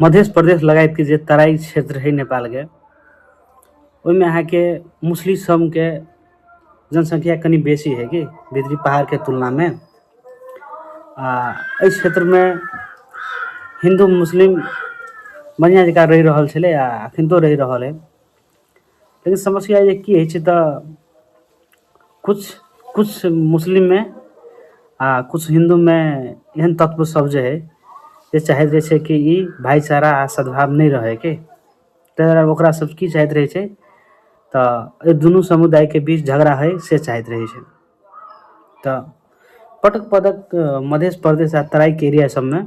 मध्य प्रदेश लगायत के जे तराई क्षेत्र है नेपाल के ओहिमे अहाँके मुस्लिम सम के जनसंख्या कनी बेसी है कि भित्री पहाड़ के तुलना में इस क्षेत्र में हिंदू मुस्लिम बढ़िया जकाँ रही रहल छलै आ अखिनतो रही रहल है। लेकिन समस्या ये की है त कुछ मुस्लिम में कुछ हिंदू में एहन तत्व सब जे है जे चाहैत रहे छै कि ई भाईचारा आ सद्भाव नहीं रहे के ताहि ओकरा सब की चाहैत रहे छै त दुनू समुदाय के बीच झगड़ा है से चाहैत रहे छै। त पटक पटक मध्य प्रदेश आ तराई के एरिया सब में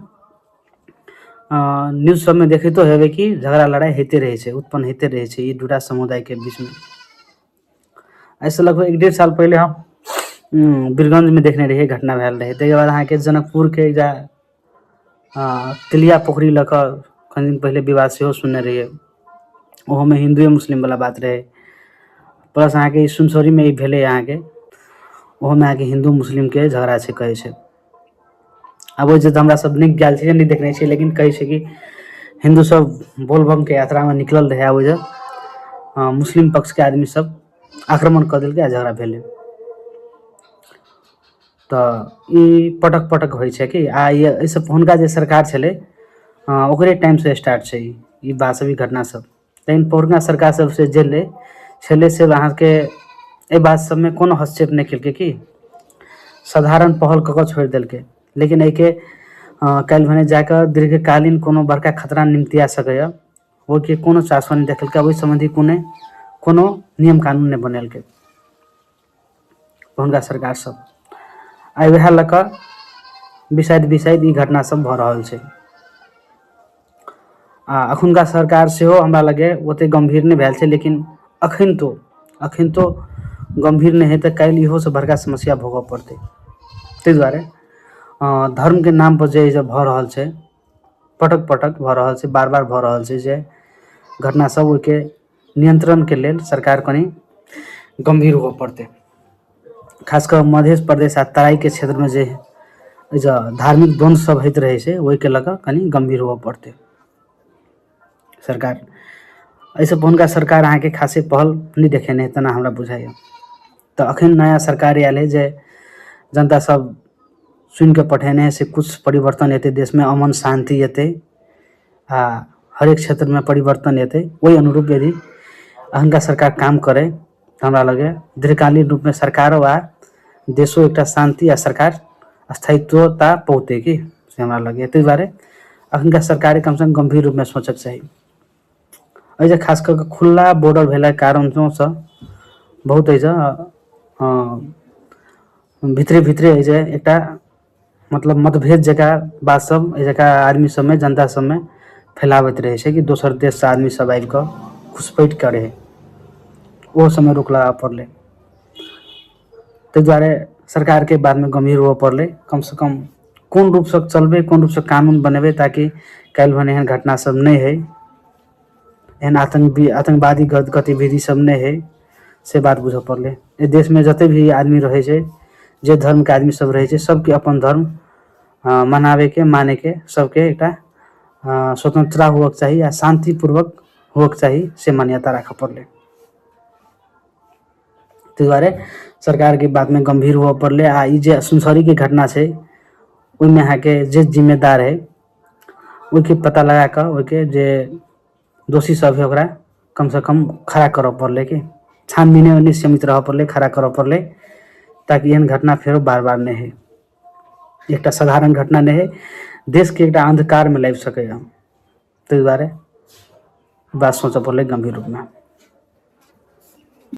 न्यूज सब में देखे तो हेबे कि झगड़ा लड़ाई होते रहे छै, उत्पन्न होते रहे छै दूटा समुदाय के बीच में। ऐसे लगभग 1-1.5 साल पहले हम वीरगंज में देखने रहिए घटना भेल रहे। ताहि बाद अहाँ के जनकपुर के जा तिलिया पोखरी लक कनि दिन पहले विवाद सेहो सुनने रहिए, ओहो में हिंदू मुस्लिम वाला बात रहे। प्लस अहाँ के सुनसरी में भेले अहाँ के ओहो में अहाँ के हिंदू मुस्लिम के झगड़ा छै कहे छै। अब वो जब हमरा सब नहीं गेल छै नहीं देखने छै, लेकिन कहे छै कि हिंदू सब बोलबम के यात्रा में निकलल रहे अब जब मुस्लिम पक्ष के आदमी सब आक्रमण कर दिलकै आ झगड़ा भेले। तो ई पटक पटक होइ छै कि ये सब हुनका जे सरकार छले ओकरे टाइम से स्टार्ट छै ई बात सब, ई घटना सब। लेकिन पुरना सरकार सब से जेले छले से अहाँ के ए बात सब में कोनो हस्तक्षेप नहीं केलकै कि साधारण पहल कऽ के छोड़ देलकै। लेकिन एके काल्हि भने जाकर दीर्घकालीन कोनो बड़का खतरा निमटिया सकैया वो के कोनो चासो नहीं देखलकै। ओहि संबंधी कोनो नियम कानून नहीं बनेलकै हुनका सरकार सब। आ वह लऽ कऽ बिसाइड ई घटना सब भऽ रहल छै। अखुनका सरकार सेहो हमरा लगे ओते गंभीर नहीं भेल छै, लेकिन अखन तो गंभीर नहीं है तो काल्हि इहो से बड़का समस्या भोगऽ पड़तै। ताहि दुआरे धर्म के नाम पर जे भऽ रहल छै पटक पटक भऽ रहल छै, बार बार भऽ रहल छै जे घटना सब ओके नियंत्रण के लेल सरकार कनी गंभीर हो पड़तै। खासकर मध्य प्रदेश आ तराई के क्षेत्र में जे धार्मिक द्वंद्व सब होइत रहे छै ओहि के लऽ कनी गंभीर हो पड़तै सरकार। ऐसे हुनका सरकार अहाँ के खासे पहल नहीं देखेने तना हमरा बुझाइए। तो अखन नया सरकार आयल है जे जनता सब सुन के पठेने से कुछ परिवर्तन हेतै देश में, अमन शांति हेतै आ हरेक क्षेत्र में परिवर्तन हेतै। वही अनुरूप यदि अखनका सरकार काम करे तो हमरा लगे दीर्घकालीन रूप में सरकारों आ देशों एक शांति आ सरकार स्थायित्वता पहुँचे कि से हमरा लगे। ताहि दुआरे अखनका सरकार कम से कम गंभीर रूप में सोचक चाहिए। ऐसे खास करके खुला बॉर्डर भेला कारण से बहुत ऐसे भितरे ऐसे एक मतलब मतभेद जगह बात सब जगह आदमी सब में जनता सब में फैलावत रहे छै कि दोसर देश से आदमी सब आबि कऽ घुसपैठ करे वो समय रोक लगा पड़ले। ताहि दुआरे सरकार के बाद में गंभीर हो पड़ले। कम से कम कोन रूप से चलबे, कोन रूप से कानून बनेबे ताकि काल्हि भने एहन घटना सब नहीं है, एहन आतंकवादी गतिविधि सब नहीं है से बात बुझ पड़ले। देश में जते भी आदमी रहे छै जे धर्म के आदमी सब रहे छै सबके अपन धर्म मनावे के माने के सबके एक स्वतंत्रता होक चाहिए आ शांतिपूर्वक होक चाहिए से मान्यता रख पड़ले। ताहि दुआरे सरकार के बात में गंभीर हो पड़ले। आ ई जे सुनसरी के घटना छै ओहिमे अहाँ के जे जिम्मेदार है ओके पता लगा कर ओके जे दोषी सब है ओकरा कम से कम खड़ा कर पड़ले कि छानबीने में सीमित रह पड़ले, खड़ा कर पड़ले ताकि एहन घटना फिर बार बार नहीं है। एक साधारण घटना नहीं है, देश के एक अंधकार में लाबि सके। ताहि दुआरे बात सोच पड़ले गंभीर रूप में।